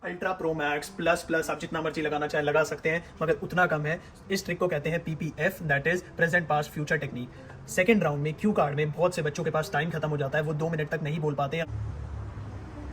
Ultra pro max plus plus आप जितना मर्जी लगाना चाहे लगा सकते हैं, मगर उतना कम है। इस ट्रिक को कहते हैं PPF, that is present past future technique. Second round में क्यू कार्ड में बहुत से बच्चों के पास टाइम खत्म हो जाता है, वो 2 मिनट तक नहीं बोल पाते हैं।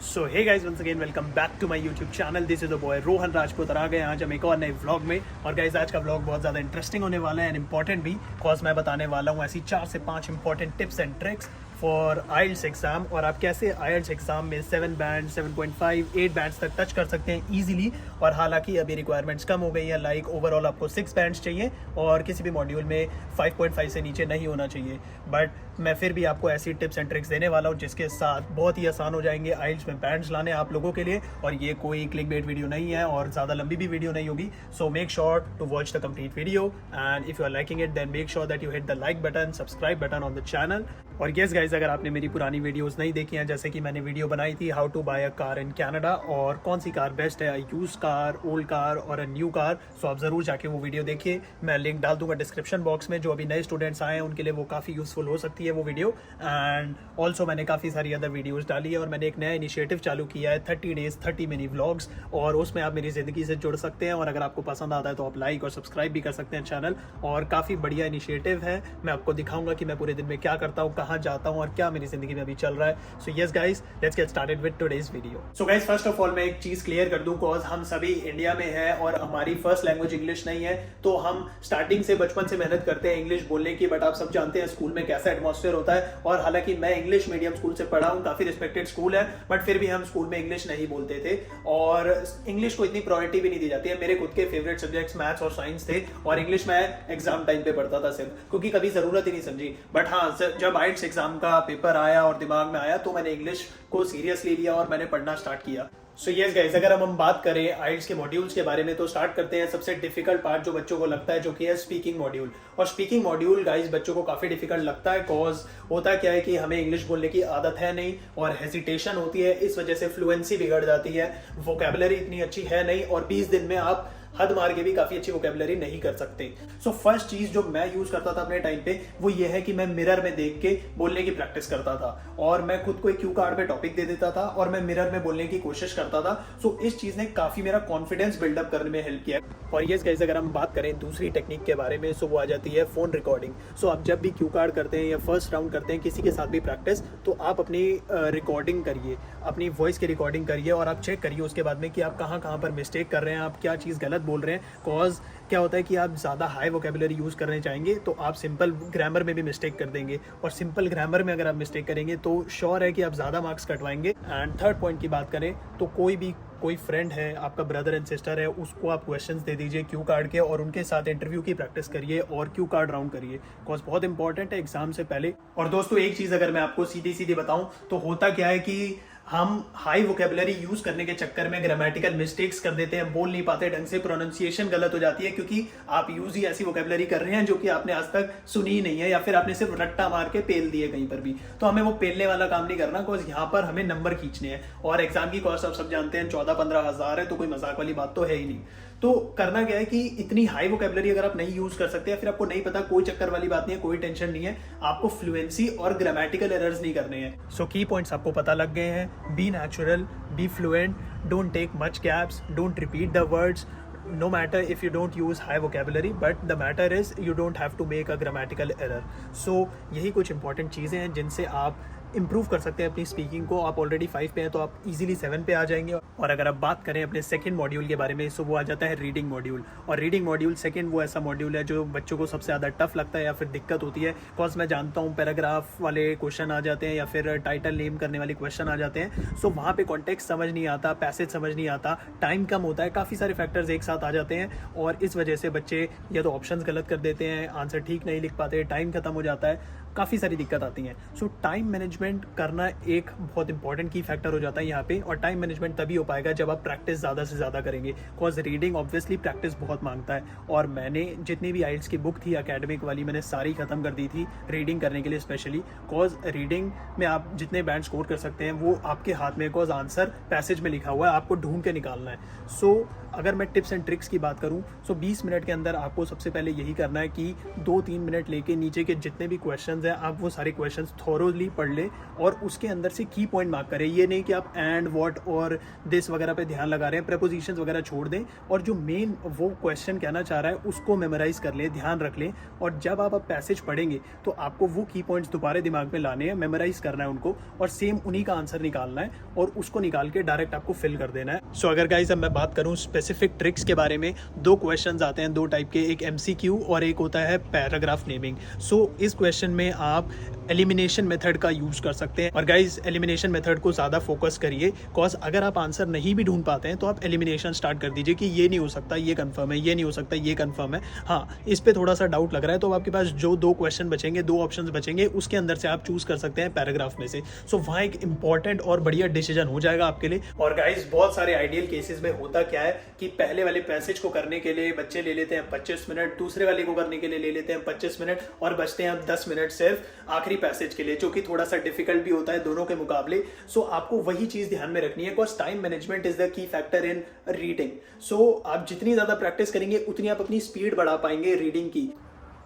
So hey guys, once again welcome back to my YouTube channel. This is the boy Rohan Rajput. आ गए आज हम एक और नए व्लॉग में। और गाइस आज का व्लॉग बहुत ज़्यादा इंटरेस्टिंग होने वाला है एंड इंपॉर्टेंट भी, बिकॉज मैं बताने वाला हूँ ऐसी 4 से 5 important tips and tricks for IELTS exam, और आप कैसे IELTS एग्जाम में 7 बैंड 7.5 8 बैंड्स तक टच कर सकते हैं ईजिली। और हालांकि अभी रिक्वायरमेंट्स कम हो गई हैं, लाइक ओवरऑल आपको 6 बैंड्स चाहिए और किसी भी मॉड्यूल में 5.5 से नीचे नहीं होना चाहिए। बट मैं फिर भी आपको ऐसी टिप्स एंड ट्रिक्स देने वाला हूँ जिसके साथ बहुत ही आसान हो जाएंगे IELTS में बैंड्स लाने आप लोगों के लिए। और ये कोई क्लिकबेट वीडियो नहीं है और ज़्यादा लंबी भी वीडियो नहीं होगी। So make sure to watch the complete video and if you are liking it then make sure that you hit the like button, subscribe button on the channel. और yes guys, अगर आपने मेरी पुरानी videos नहीं देखी हैं, जैसे कि मैंने वीडियो बनाई थी how to buy a car in Canada और कौन सी कार बेस्ट है, यूज कार, ओल्ड कार और अ न्यू कार, सो आप ज़रूर जाके वो वीडियो देखिए। मैं लिंक डाल दूंगा डिस्क्रिप्शन बॉक्स में। जो अभी नए स्टूडेंट्स आए हैं उनके लिए वो काफ़ी यूजफुल हो सकती है वो वीडियो। एंड ऑल्सो मैंने काफ़ी सारी अदर वीडियोज़ डाली है और मैंने एक नया इनिशिएटिव चालू किया है 30 डेज 30 मिनी व्लॉग्स, और उसमें आप मेरी ज़िंदगी से जुड़ सकते हैं। और अगर आपको पसंद आता है तो आप लाइक और सब्सक्राइब भी कर सकते हैं चैनल। और काफ़ी बढ़िया इनिशिएटिव है। मैं आपको दिखाऊंगा कि मैं पूरे दिन में क्या करता हूँ, कहाँ जाता हूँ और क्या मेरी जिंदगी में अभी चल रहा है। So yes guys, let's get started with today's video. So guys, first of all मैं एक चीज क्लियर कर दूं, कॉज हम सभी इंडिया में हैं और हमारी फर्स्ट लैंग्वेज इंग्लिश नहीं है, तो हम स्टार्टिंग से बचपन से मेहनत करते हैं इंग्लिश बोलने की। बट आप सब जानते हैं स्कूल में कैसा एटमॉस्फेयर होता है। और हालांकि मैं इंग्लिश मीडियम स्कूल से पढ़ा हूँ, काफी रिस्पेक्टेड स्कूल है, बट फिर भी हम स्कूल में इंग्लिश नहीं बोलते थे और इंग्लिश को इतनी प्रायोरिटी भी नहीं दी जाती है। मेरे खुद के फेवरेट सब्जेक्ट्स मैथ्स और साइंस थे और इंग्लिश मैं एग्जाम टाइम पे पढ़ता था सिर्फ, क्योंकि कभी जरूरत ही नहीं समझी। बट हाँ, जब IELTS एग्जाम का पेपर आया और दिमाग में आया तो मैंने इंग्लिश को सीरियसली लिया और मैंने पढ़ना स्टार्ट किया। सो यस गाइस, अगर हम बात करें IELTS के मॉड्यूल्स के बारे में तो स्टार्ट करते हैं सबसे डिफिकल्ट पार्ट जो बच्चों को लगता है, जो कि है स्पीकिंग मॉड्यूल। और स्पीकिंग मॉड्यूल गाइस बच्चों को काफी डिफिकल्ट लगता है, कॉज होता क्या है कि हमें इंग्लिश बोलने की आदत है नहीं और हेजिटेशन होती है। इस वजह से फ्लुएंसी बिगड़ जाती है, वोकैबुलरी इतनी अच्छी है नहीं और 20 दिन में आप हद मार के भी काफी अच्छी वोकैबुलरी नहीं कर सकते। सो फर्स्ट चीज जो मैं यूज करता था अपने टाइम पे वो ये है कि मैं मिरर में देख के बोलने की प्रैक्टिस करता था और मैं खुद को एक क्यू कार्ड पे टॉपिक दे देता था और मैं मिरर में बोलने की कोशिश करता था। सो इस चीज ने काफी मेरा कॉन्फिडेंस बिल्डअप करने में हेल्प किया। और यस गाइस, अगर हम बात करें दूसरी टेक्निक के बारे में, सो वो आ जाती है फोन रिकॉर्डिंग। सो आप जब भी क्यू कार्ड करते हैं या फर्स्ट राउंड करते हैं किसी के साथ भी प्रैक्टिस, तो आप अपनी रिकॉर्डिंग करिए, अपनी वॉइस की रिकॉर्डिंग करिए और आप चेक करिए उसके बाद में कि आप कहाँ कहाँ पर मिस्टेक कर रहे हैं, आप क्या चीज़ गलत बोल रहे हैं। कॉज क्या होता है कि आप ज़्यादा हाई वोकैबुलरी यूज़ करने चाहेंगे तो आप सिंपल ग्रामर में भी मिस्टेक कर देंगे, और सिंपल ग्रामर में अगर आप मिस्टेक करेंगे तो श्योर है कि आप ज़्यादा मार्क्स कटवाएंगे। एंड थर्ड पॉइंट की बात करें तो कोई फ्रेंड है, आपका ब्रदर एंड सिस्टर है, उसको आप क्वेश्चंस दे दीजिए क्यू कार्ड के और उनके साथ इंटरव्यू की प्रैक्टिस करिए और क्यू कार्ड राउंड करिए, बिकॉज बहुत इंपॉर्टेंट है एग्जाम से पहले। और दोस्तों एक चीज़ अगर मैं आपको सीधी सीधी बताऊं तो होता क्या है कि हम हाई वोकैबुलरी यूज करने के चक्कर में ग्रामेटिकल मिस्टेक्स कर देते हैं, बोल नहीं पाते ढंग से, प्रोनाउंसिएशन गलत हो जाती है क्योंकि आप यूज ही ऐसी वोकैबुलरी कर रहे हैं जो कि आपने आज तक सुनी ही नहीं है या फिर आपने सिर्फ रट्टा मार के पेल दिए कहीं पर भी। तो हमें वो पेलने वाला काम नहीं करना, बिकॉज यहाँ पर हमें नंबर खींचने हैं और एग्जाम की कॉस्ट आप सब जानते हैं 14-15 हज़ार है, तो कोई मजाक वाली बात तो है ही नहीं। तो करना क्या है कि इतनी हाई वोकैबुलरी अगर आप नहीं यूज कर सकते या फिर आपको नहीं पता, कोई चक्कर वाली बात नहीं है, कोई टेंशन नहीं है। आपको फ्लुएंसी और ग्रामेटिकल एरर्स नहीं करने हैं। सो की पॉइंट्स आपको पता लग गए हैं। Be natural, be fluent, don't take much gaps, don't repeat the words, no matter if you don't use high vocabulary, but the matter is you don't have to make a grammatical error. So यही कुछ important चीज़ें हैं जिनसे आप improve कर सकते हैं अपनी स्पीकिंग को। आप ऑलरेडी 5 पे हैं तो आप इजीली 7 पे आ जाएंगे। और अगर आप बात करें अपने सेकंड मॉड्यूल के बारे में, सो वो आ जाता है रीडिंग मॉड्यूल। और रीडिंग मॉड्यूल सेकंड वो ऐसा मॉड्यूल है जो बच्चों को सबसे ज़्यादा टफ लगता है या फिर दिक्कत होती है, बिकॉज मैं जानता हूँ पैराग्राफ वाले क्वेश्चन आ जाते हैं या फिर टाइटल नेम करने वाले क्वेश्चन आ जाते हैं। सो वहाँ पे कॉन्टेक्स्ट समझ नहीं आता, पैसेज समझ नहीं आता, टाइम कम होता है, काफ़ी सारे फैक्टर्स एक साथ आ जाते हैं और इस वजह से बच्चे या तो ऑप्शंस गलत कर देते हैं, आंसर ठीक नहीं लिख पाते, टाइम खत्म हो जाता है, काफ़ी सारी दिक्कत आती हैं। सो टाइम मैनेजमेंट करना एक बहुत इंपॉर्टेंट की फैक्टर हो जाता है यहाँ पे। और टाइम मैनेजमेंट तभी हो पाएगा जब आप प्रैक्टिस ज़्यादा से ज़्यादा करेंगे, बिकॉज रीडिंग ऑब्वियसली प्रैक्टिस बहुत मांगता है। और मैंने जितनी भी IELTS की बुक थी एकेडमिक वाली, मैंने सारी ख़त्म कर दी थी रीडिंग करने के लिए स्पेशली, बिकॉज रीडिंग में आप जितने बैंड स्कोर कर सकते हैं वो आपके हाथ में, बिकॉज आंसर पैसेज में लिखा हुआ है, आपको ढूंढ के निकालना है। सो अगर मैं टिप्स एंड ट्रिक्स की बात करूँ तो 20 मिनट के अंदर आपको सबसे पहले यही करना है कि 2-3 मिनट लेके नीचे के जितने भी क्वेश्चंस हैं आप वो सारे क्वेश्चंस थॉरोली पढ़ लें और उसके अंदर से की पॉइंट मार्क करें। ये नहीं कि आप एंड, व्हाट और दिस वगैरह पे ध्यान लगा रहे हैं, प्रेपोजिशंस वगैरह छोड़ दें और जो मेन वो क्वेश्चन कहना चाह रहा है उसको मेमोराइज कर लें, ध्यान रख लें। और जब आप पैसेज पढ़ेंगे तो आपको वो की पॉइंट्स दोबारा दिमाग में लाने हैं, मेमोराइज करना है उनको और सेम उन्हीं का आंसर निकालना है और उसको निकाल के डायरेक्ट आपको फिल कर देना है। सो अगर गाइस अब मैं बात करूं स्पेसिफिक ट्रिक्स के बारे में, 2 क्वेश्चंस आते हैं 2 टाइप के, एक MCQ और एक होता है पैराग्राफ नेमिंग। सो इस क्वेश्चन में आप एलिमिनेशन मेथड का यूज कर सकते हैं और गाइस एलिमिनेशन मेथड को ज़्यादा फोकस करिए, कॉज अगर आप आंसर नहीं भी ढूंढ पाते हैं तो आप एलिमिनेशन स्टार्ट कर दीजिए कि ये नहीं हो सकता, ये कंफर्म है, ये नहीं हो सकता, ये कंफर्म है। हाँ, इस पे थोड़ा सा डाउट लग रहा है तो आपके पास जो 2 क्वेश्चन बचेंगे, 2 ऑप्शंस बचेंगे, उसके अंदर से आप चूज कर सकते हैं पैराग्राफ में से। सो वहाँ एक इंपॉर्टेंट और बढ़िया डिसीजन हो जाएगा आपके लिए। और गाइस बहुत सारे आइडियल केसेस में होता क्या है कि पहले वाले पैसेज को करने के लिए बच्चे ले लेते हैं 25 मिनट, दूसरे वाले को करने के लिए ले लेते हैं 25 मिनट और बचते हैं 10 मिनट सिर्फ आखिरी पैसेज के लिए, जो कि थोड़ा सा डिफिकल्ट भी होता है दोनों के मुकाबले। सो आपको वही चीज ध्यान में रखनी है, because time management is the key factor in reading. So आप जितनी ज्यादा प्रैक्टिस करेंगे उतनी आप अपनी स्पीड बढ़ा पाएंगे रीडिंग की।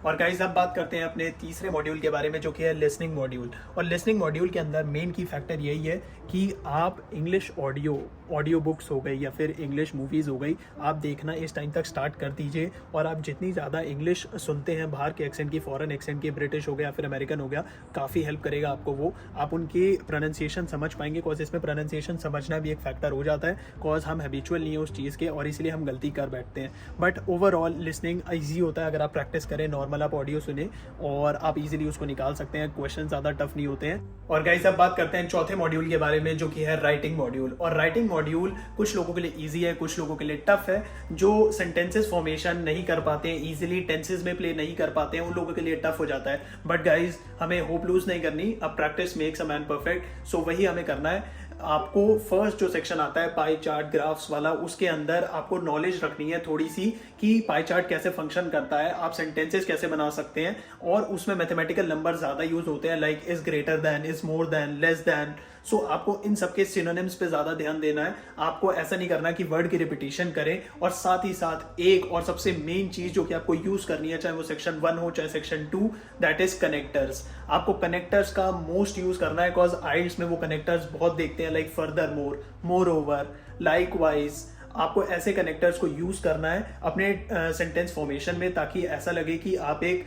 और गाइस अब बात करते हैं अपने तीसरे मॉड्यूल के बारे में, जो कि है लिसनिंग मॉड्यूल। और लिसनिंग मॉड्यूल के अंदर मेन की फैक्टर यही है कि आप इंग्लिश ऑडियो बुक्स हो गई या फिर इंग्लिश मूवीज़ हो गई, आप देखना इस टाइम तक स्टार्ट कर दीजिए। और आप जितनी ज़्यादा इंग्लिश सुनते हैं, बाहर के एक्सेंट की, फॉरेन एक्सेंट की, ब्रिटिश हो गया फिर अमेरिकन हो गया, काफ़ी हेल्प करेगा आपको वो। आप उनकी प्रोनाउंसिएशन समझ पाएंगे, कॉज इसमें प्रोनाउंसिएशन समझना भी एक फैक्टर हो जाता है, कॉज हम हैबिचुअल नहीं है उस चीज़ के और इसलिए हम गलती कर बैठते हैं। बट ओवरऑल लिसनिंग ईजी होता है अगर आप प्रैक्टिस करें, नॉर्मल आप ऑडियो सुने और आप इजीली उसको निकाल सकते हैं, क्वेश्चन ज़्यादा टफ नहीं होते हैं। और गाइस अब बात करते हैं चौथे मॉड्यूल के बारे में, जो कि है राइटिंग मॉड्यूल। और राइटिंग मॉड्यूल कुछ लोगों के लिए इजी है, कुछ लोगों के लिए टफ है। जो सेंटेंसेस फॉर्मेशन नहीं कर पाते हैं इजीली, टेंसेस में प्ले नहीं कर पाते हैं, उन लोगों के लिए टफ हो जाता है। बट गाइस हमें होप लूज नहीं करनी, अब practice makes a man perfect. So वही हमें करना है। आपको फर्स्ट जो सेक्शन आता है पाई चार्ट ग्राफ्स वाला, उसके अंदर आपको नॉलेज रखनी है थोड़ी सी कि पाई चार्ट कैसे फंक्शन करता है, आप सेंटेंसेस कैसे बना सकते हैं। और उसमें मैथमेटिकल नंबर ज्यादा यूज होते हैं, like is greater than, is more than, less than. So आपको इन सबके सिनोनिम्स पे ज्यादा ध्यान देना है। आपको ऐसा नहीं करना कि वर्ड की रिपीटिशन करें, और साथ ही साथ एक और सबसे मेन चीज जो कि आपको यूज करनी है, चाहे वो सेक्शन 1 हो चाहे सेक्शन 2, दैट इज कनेक्टर्स। आपको कनेक्टर्स का मोस्ट यूज करना है, बिकॉज आइल्स में वो कनेक्टर्स बहुत देखते हैं, like further more, more over, like wise. आपको ऐसे कनेक्टर्स को यूज करना है अपने सेंटेंस फॉर्मेशन में, ताकि ऐसा लगे कि आप एक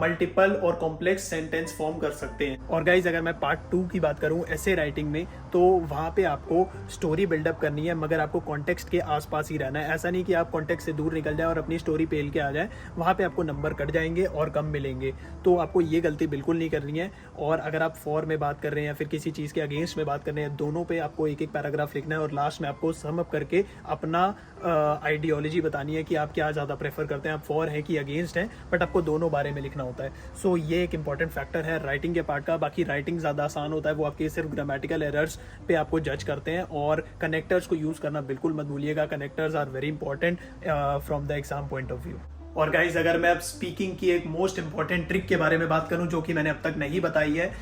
मल्टीपल और कॉम्प्लेक्स सेंटेंस फॉर्म कर सकते हैं। और गाइज अगर मैं पार्ट 2 की बात करूं ऐसे राइटिंग में, तो वहां पे आपको स्टोरी बिल्डअप करनी है, मगर आपको कॉन्टेक्स्ट के आसपास ही रहना है। ऐसा नहीं कि आप कॉन्टेक्स्ट से दूर निकल जाए और अपनी स्टोरी पेल के आ जाए, वहां पे आपको नंबर कट जाएंगे और कम मिलेंगे। तो आपको ये गलती बिल्कुल नहीं करनी है। और अगर आप फॉर में बात कर रहे हैं या फिर किसी चीज के अगेंस्ट में बात कर रहे हैं, दोनों पे आपको एक एक पैराग्राफ लिखना है और लास्ट में आपको सम अप करके अपना आइडियोलॉजी बतानी है कि आप क्या ज़्यादा प्रेफर करते हैं, आप फॉर हैं कि अगेंस्ट हैं, बट आपको दोनों बारे में लिखना होता है। सो ये एक इंपॉर्टेंट फैक्टर है राइटिंग के पार्ट का। बाकी राइटिंग ज़्यादा आसान होता है, वो आपके सिर्फ ग्रामेटिकल एरर्स पे आपको जज करते हैं। और कनेक्टर्स को यूज़ करना बिल्कुल मत भूलिएगा, connectors are very important from the exam point of view. और गाइज अगर मैं अब स्पीकिंग की एक मोस्ट इंपॉर्टेंट ट्रिक के बारे में बात करूं, जो कि मैंने अब तक नहीं बताई है,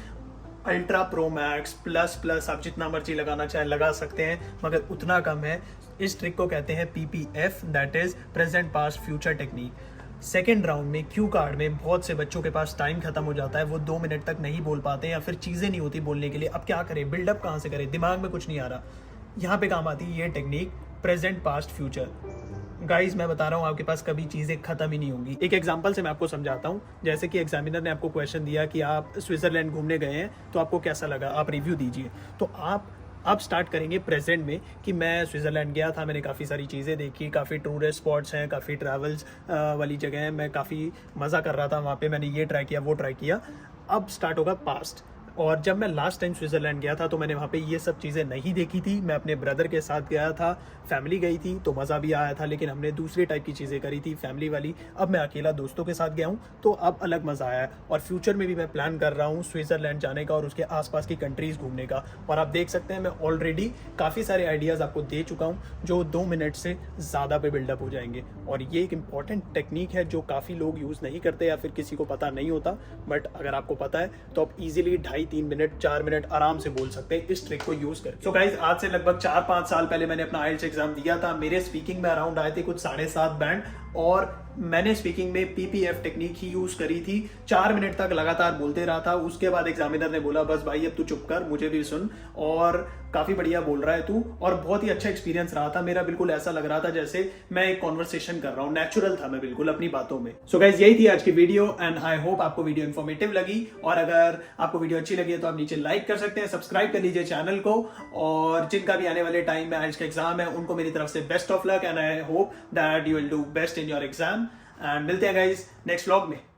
अल्ट्रा प्रो मैक्स प्लस आप जितना मर्जी लगाना चाहें लगा सकते हैं, मगर उतना कम है। इस ट्रिक को कहते हैं PPF, that is present past future technique. Second round में क्यू कार्ड में बहुत से बच्चों के पास टाइम खत्म हो जाता है, वो 2 मिनट तक नहीं बोल पाते या फिर चीज़ें नहीं होती बोलने के लिए। अब क्या करें, बिल्डअप कहाँ से करें, दिमाग में कुछ नहीं आ रहा। यहाँ पे काम आती है ये technique present past future. Guys मैं बता रहा हूँ आपके पास कभी चीज़ें खत्म ही नहीं होंगी। एक एग्जांपल से मैं आपको समझाता हूँ। जैसे कि एग्जामिनर ने आपको क्वेश्चन दिया कि आप स्विट्जरलैंड घूमने गए हैं, तो आपको कैसा लगा, आप रिव्यू दीजिए। तो आप स्टार्ट करेंगे प्रेजेंट में कि मैं स्विट्जरलैंड गया था, मैंने काफ़ी सारी चीज़ें देखी, काफ़ी टूरिस्ट स्पॉट्स हैं, काफ़ी ट्रैवल्स वाली जगह हैं, मैं काफ़ी मज़ा कर रहा था वहाँ पे, मैंने ये ट्राई किया वो ट्राई किया। अब स्टार्ट होगा पास्ट। और जब मैं लास्ट टाइम स्विट्जरलैंड गया था तो मैंने वहाँ पे ये सब चीज़ें नहीं देखी थी। मैं अपने ब्रदर के साथ गया था, फैमिली गई थी तो मज़ा भी आया था, लेकिन हमने दूसरे टाइप की चीज़ें करी थी फैमिली वाली। अब मैं अकेला दोस्तों के साथ गया हूँ तो अब अलग मज़ा आया है। और फ्यूचर में भी मैं प्लान कर रहा हूँ स्विट्जरलैंड जाने का और उसके आसपास की कंट्रीज़ घूमने का। और आप देख सकते हैं मैं ऑलरेडी काफ़ी सारे आइडियाज़ आपको दे चुका हूँ जो 2 मिनट से ज़्यादा पे बिल्डअप हो जाएंगे। और ये एक इंपॉर्टेंट टेक्निक है जो काफ़ी लोग यूज़ नहीं करते या फिर किसी को पता नहीं होता, बट अगर आपको पता है तो आप ईजिली 2.5 3 मिनट 4 मिनट आराम से बोल सकते हैं इस ट्रिक को यूज करके। सो गाइज, आज से लगभग 4-5 साल पहले मैंने अपना आइल्स एग्जाम दिया था। मेरे स्पीकिंग में अराउंड आए थे कुछ 7.5 बैंड, और मैंने स्पीकिंग में PPF टेक्निक ही यूज करी थी। 4 मिनट तक लगातार बोलते रहा था। उसके बाद एग्जामिनर ने बोला बस भाई अब तू चुप कर, मुझे भी सुन, और काफी बढ़िया बोल रहा है तू। और बहुत ही अच्छा एक्सपीरियंस रहा था मेरा। बिल्कुल ऐसा लग रहा था जैसे मैं एक कॉन्वर्सेशन कर रहा हूँ, नेचुरल था मैं बिल्कुल अपनी बातों में। सो गाइज, यही थी आज की वीडियो एंड आई होप आपको वीडियो इन्फॉर्मेटिव लगी। और अगर आपको वीडियो अच्छी लगी है तो आप नीचे लाइक कर सकते हैं, सब्सक्राइब कर लीजिए चैनल को। और जिनका भी आने वाले टाइम में आइल्स का एग्जाम है उनको मेरी तरफ से best of luck and I hope that you will do best in your exam. And मिलते हैं गाइज नेक्स्ट व्लॉग में।